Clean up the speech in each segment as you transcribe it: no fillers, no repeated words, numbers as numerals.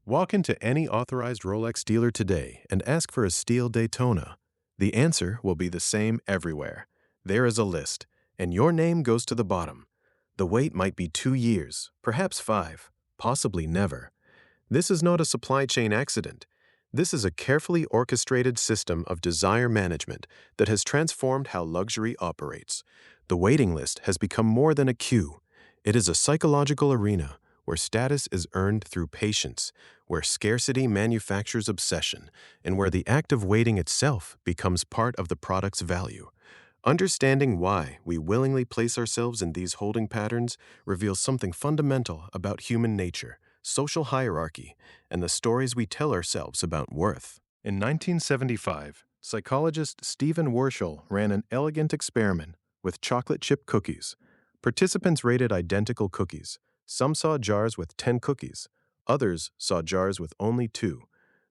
Walk into any authorized Rolex dealer today and ask for a steel Daytona. The answer will be the same everywhere. There is a list, and your name goes to the bottom. The wait might be 2 years, perhaps 5, possibly never. This is not a supply chain accident. This is a carefully orchestrated system of desire management that has transformed how luxury operates. The waiting list has become more than a queue. It is a psychological arena where status is earned through patience, where scarcity manufactures obsession, and where the act of waiting itself becomes part of the product's value. Understanding why we willingly place ourselves in these holding patterns reveals something fundamental about human nature, social hierarchy, and the stories we tell ourselves about worth. In 1975, psychologist Stephen Wershel ran an elegant experiment with chocolate chip cookies. Participants rated identical cookies. Some saw jars with 10 cookies. Others saw jars with only 2.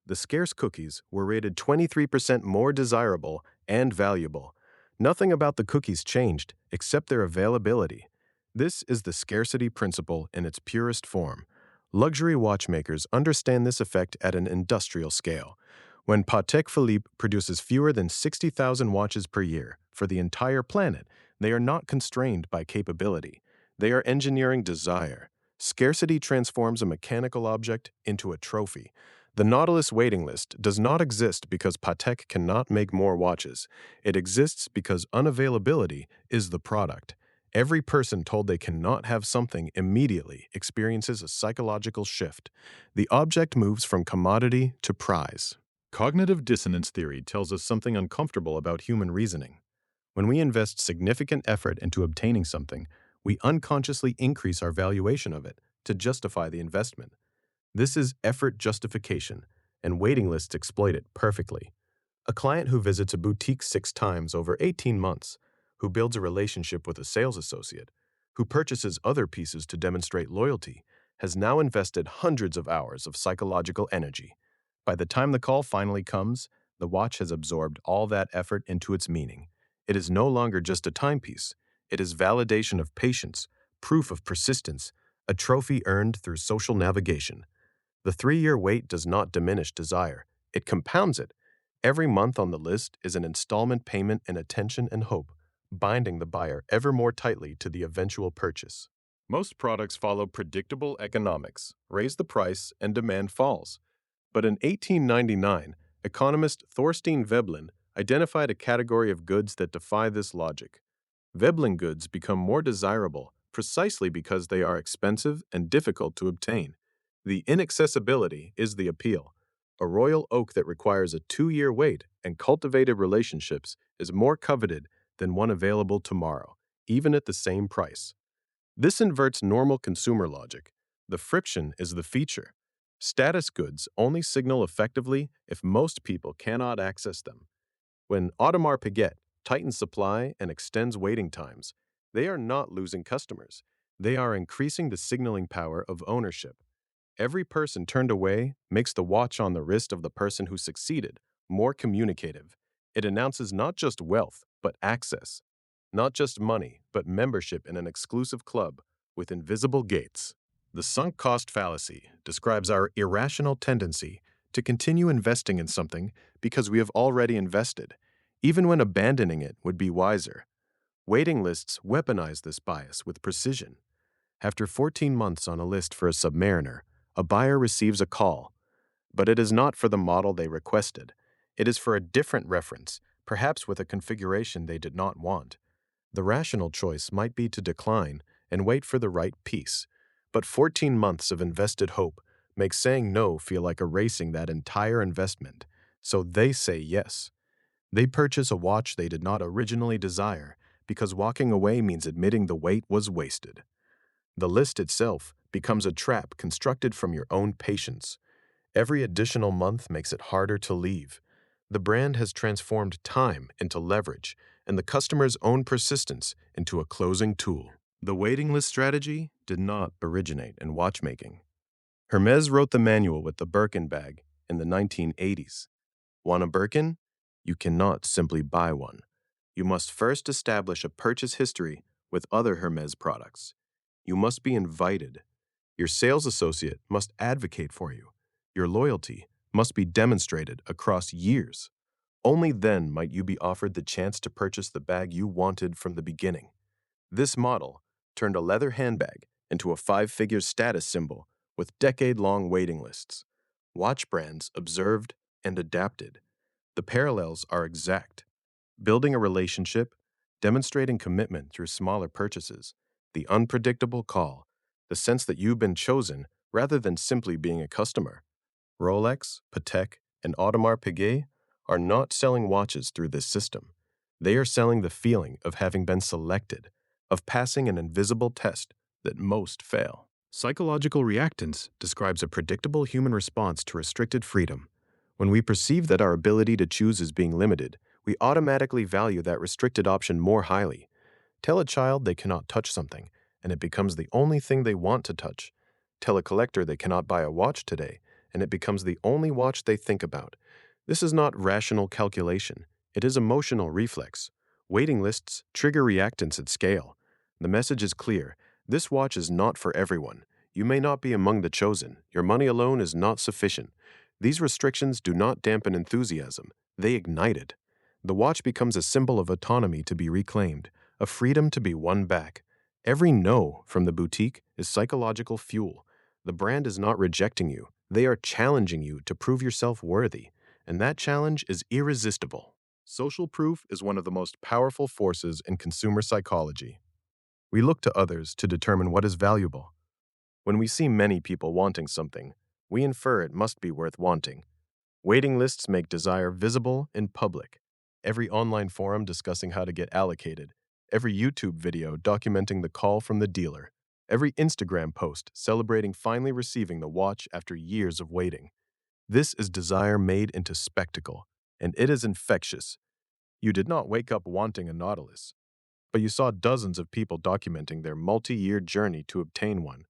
The scarce cookies were rated 23% more desirable and valuable. Nothing about the cookies changed except their availability. This is the scarcity principle in its purest form. Luxury watchmakers understand this effect at an industrial scale. When Patek Philippe produces fewer than 60,000 watches per year for the entire planet, they are not constrained by capability. They are engineering desire. Scarcity transforms a mechanical object into a trophy. The Nautilus waiting list does not exist because Patek cannot make more watches. It exists because unavailability is the product. Every person told they cannot have something immediately experiences a psychological shift. The object moves from commodity to prize. Cognitive dissonance theory tells us something uncomfortable about human reasoning. When we invest significant effort into obtaining something, we unconsciously increase our valuation of it to justify the investment. This is effort justification, and waiting lists exploit it perfectly. A client who visits a boutique 6 times over 18 months, who builds a relationship with a sales associate, who purchases other pieces to demonstrate loyalty, has now invested hundreds of hours of psychological energy. By the time the call finally comes, the watch has absorbed all that effort into its meaning. It is no longer just a timepiece. It is validation of patience, proof of persistence, a trophy earned through social navigation. The 3-year wait does not diminish desire. It compounds it. Every month on the list is an installment payment in attention and hope, binding the buyer ever more tightly to the eventual purchase. Most products follow predictable economics, raise the price, and demand falls. But in 1899, economist Thorstein Veblen identified a category of goods that defy this logic. Veblen goods become more desirable precisely because they are expensive and difficult to obtain. The inaccessibility is the appeal. A royal oak that requires a 2-year wait and cultivated relationships is more coveted than one available tomorrow, even at the same price. This inverts normal consumer logic. The friction is the feature. Status goods only signal effectively if most people cannot access them. When Audemars Piguet tightens supply and extends waiting times, they are not losing customers. They are increasing the signaling power of ownership. Every person turned away makes the watch on the wrist of the person who succeeded more communicative. It announces not just wealth, but access. Not just money, but membership in an exclusive club with invisible gates. The sunk cost fallacy describes our irrational tendency to continue investing in something because we have already invested, even when abandoning it would be wiser. Waiting lists weaponize this bias with precision. After 14 months on a list for a Submariner, a buyer receives a call, but it is not for the model they requested. It is for a different reference, perhaps with a configuration they did not want. The rational choice might be to decline and wait for the right piece, but 14 months of invested hope makes saying no feel like erasing that entire investment, so they say yes. They purchase a watch they did not originally desire because walking away means admitting the wait was wasted. The list itself becomes a trap constructed from your own patience. Every additional month makes it harder to leave. The brand has transformed time into leverage and the customer's own persistence into a closing tool. The waiting list strategy did not originate in watchmaking. Hermès wrote the manual with the Birkin bag in the 1980s. Want a Birkin? You cannot simply buy one. You must first establish a purchase history with other Hermès products. You must be invited. Your sales associate must advocate for you. your loyalty, must be demonstrated across years. Only then might you be offered the chance to purchase the bag you wanted from the beginning. This model turned a leather handbag into a five-figure status symbol with decade-long waiting lists. Watch brands observed and adapted. The parallels are exact. Building a relationship, demonstrating commitment through smaller purchases, the unpredictable call, the sense that you've been chosen rather than simply being a customer. Rolex, Patek, and Audemars Piguet are not selling watches through this system. They are selling the feeling of having been selected, of passing an invisible test that most fail. Psychological reactance describes a predictable human response to restricted freedom. When we perceive that our ability to choose is being limited, we automatically value that restricted option more highly. Tell a child they cannot touch something, and it becomes the only thing they want to touch. Tell a collector they cannot buy a watch today, and it becomes the only watch they think about. This is not rational calculation. It is emotional reflex. Waiting lists trigger reactance at scale. The message is clear. This watch is not for everyone. You may not be among the chosen. Your money alone is not sufficient. These restrictions do not dampen enthusiasm. They ignite it. The watch becomes a symbol of autonomy to be reclaimed, a freedom to be won back. Every no from the boutique is psychological fuel. The brand is not rejecting you. They are challenging you to prove yourself worthy, and that challenge is irresistible. Social proof is one of the most powerful forces in consumer psychology. We look to others to determine what is valuable. When we see many people wanting something, we infer it must be worth wanting. Waiting lists make desire visible in public. Every online forum discussing how to get allocated, every YouTube video documenting the call from the dealer, every Instagram post celebrating finally receiving the watch after years of waiting. This is desire made into spectacle, and it is infectious. You did not wake up wanting a Nautilus, but you saw dozens of people documenting their multi-year journey to obtain one.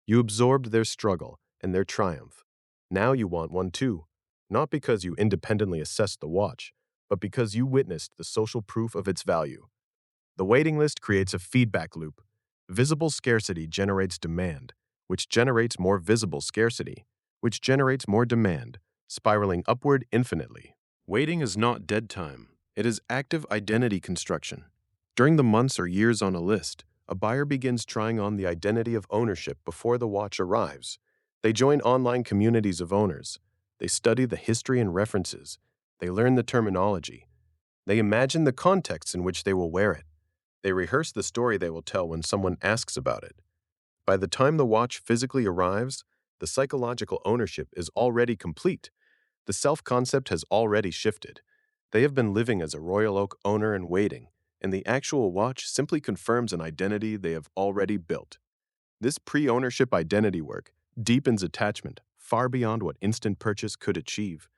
You absorbed their struggle and their triumph. Now you want one too, not because you independently assessed the watch, but because you witnessed the social proof of its value. The waiting list creates a feedback loop. Visible scarcity generates demand, which generates more visible scarcity, which generates more demand, spiraling upward infinitely. Waiting is not dead time. It is active identity construction. During the months or years on a list, a buyer begins trying on the identity of ownership before the watch arrives. They join online communities of owners. They study the history and references. They learn the terminology. They imagine the context in which they will wear it. They rehearse the story they will tell when someone asks about it. By the time the watch physically arrives, the psychological ownership is already complete. The self-concept has already shifted. They have been living as a Royal Oak owner and waiting, and the actual watch simply confirms an identity they have already built. This pre-ownership identity work deepens attachment far beyond what instant purchase could achieve.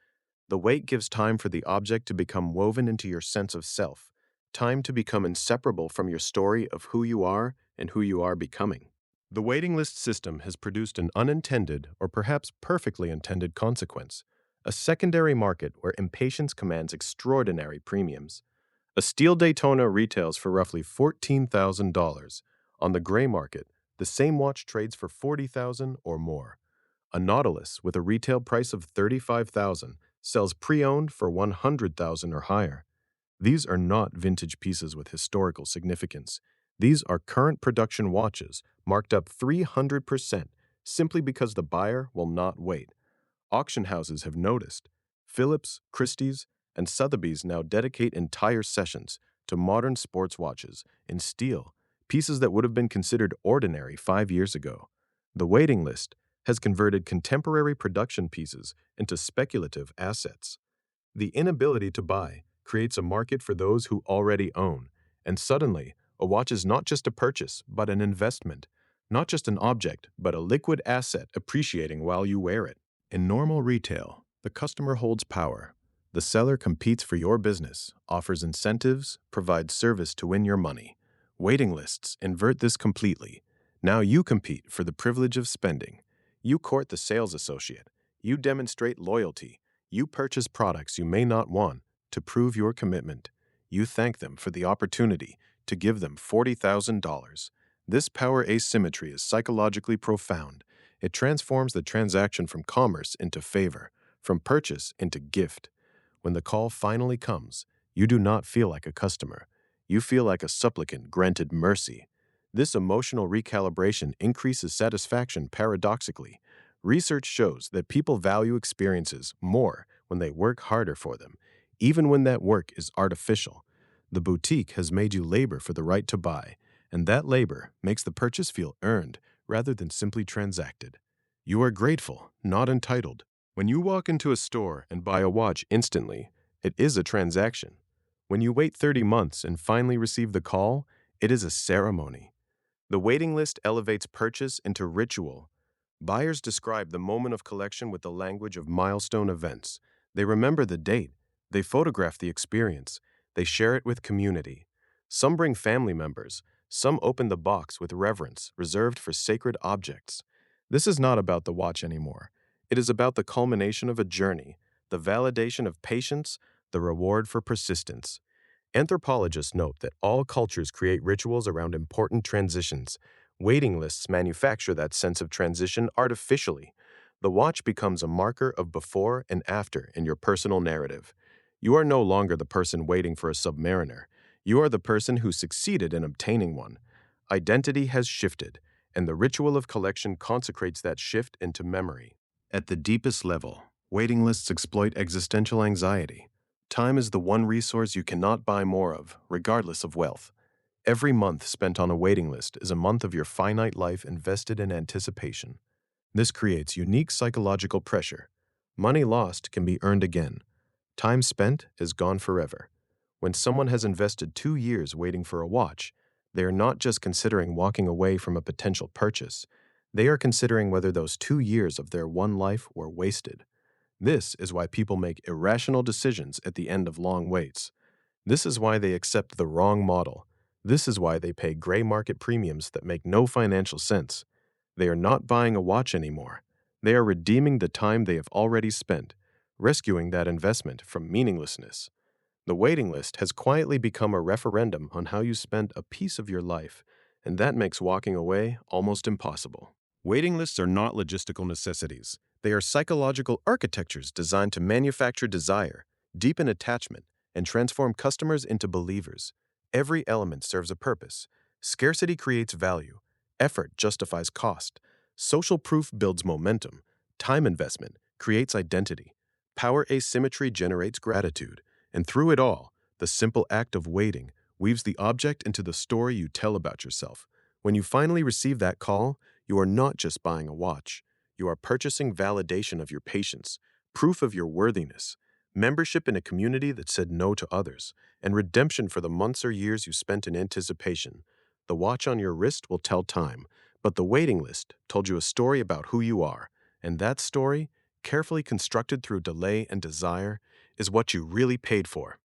The wait gives time for the object to become woven into your sense of self, time to become inseparable from your story of who you are and who you are becoming. The waiting list system has produced an unintended or perhaps perfectly intended consequence, a secondary market where impatience commands extraordinary premiums. A steel Daytona retails for roughly $14,000. On the gray market, the same watch trades for $40,000 or more. A Nautilus with a retail price of $35,000 sells pre-owned for $100,000 or higher. These are not vintage pieces with historical significance. These are current production watches marked up 300% simply because the buyer will not wait. Auction houses have noticed. Phillips, Christie's, and Sotheby's now dedicate entire sessions to modern sports watches in steel, pieces that would have been considered ordinary 5 years ago. The waiting list has converted contemporary production pieces into speculative assets. The inability to buy creates a market for those who already own, and suddenly, a watch is not just a purchase, but an investment, not just an object, but a liquid asset appreciating while you wear it. In normal retail, the customer holds power. The seller competes for your business, offers incentives, provides service to win your money. Waiting lists invert this completely. Now you compete for the privilege of spending. You court the sales associate. You demonstrate loyalty. You purchase products you may not want to prove your commitment. You thank them for the opportunity to give them $40,000. This power asymmetry is psychologically profound. It transforms the transaction from commerce into favor, from purchase into gift. When the call finally comes, you do not feel like a customer. You feel like a supplicant granted mercy. This emotional recalibration increases satisfaction paradoxically. Research shows that people value experiences more when they work harder for them, even when that work is artificial. The boutique has made you labor for the right to buy, and that labor makes the purchase feel earned rather than simply transacted. You are grateful, not entitled. When you walk into a store and buy a watch instantly, it is a transaction. When you wait 30 months and finally receive the call, it is a ceremony. The waiting list elevates purchase into ritual. Buyers describe the moment of collection with the language of milestone events. They remember the date. They photograph the experience. They share it with community. Some bring family members. Some open the box with reverence, reserved for sacred objects. This is not about the watch anymore. It is about the culmination of a journey, the validation of patience, the reward for persistence. Anthropologists note that all cultures create rituals around important transitions. Waiting lists manufacture that sense of transition artificially. The watch becomes a marker of before and after in your personal narrative. You are no longer the person waiting for a submariner. You are the person who succeeded in obtaining one. Identity has shifted, and the ritual of collection consecrates that shift into memory. At the deepest level, waiting lists exploit existential anxiety. Time is the one resource you cannot buy more of, regardless of wealth. Every month spent on a waiting list is a month of your finite life invested in anticipation. This creates unique psychological pressure. Money lost can be earned again. Time spent is gone forever. When someone has invested 2 years waiting for a watch, they are not just considering walking away from a potential purchase. They are considering whether those 2 years of their one life were wasted. This is why people make irrational decisions at the end of long waits. This is why they accept the wrong model. This is why they pay gray market premiums that make no financial sense. They are not buying a watch anymore. They are redeeming the time they have already spent, rescuing that investment from meaninglessness. The waiting list has quietly become a referendum on how you spend a piece of your life, and that makes walking away almost impossible. Waiting lists are not logistical necessities. They are psychological architectures designed to manufacture desire, deepen attachment, and transform customers into believers. Every element serves a purpose. Scarcity creates value. Effort justifies cost. Social proof builds momentum. Time investment creates identity. Power asymmetry generates gratitude. And through it all, the simple act of waiting weaves the object into the story you tell about yourself. When you finally receive that call, you are not just buying a watch. You are purchasing validation of your patience, proof of your worthiness, membership in a community that said no to others, and redemption for the months or years you spent in anticipation. The watch on your wrist will tell time, but the waiting list told you a story about who you are, and that story, carefully constructed through delay and desire, is what you really paid for.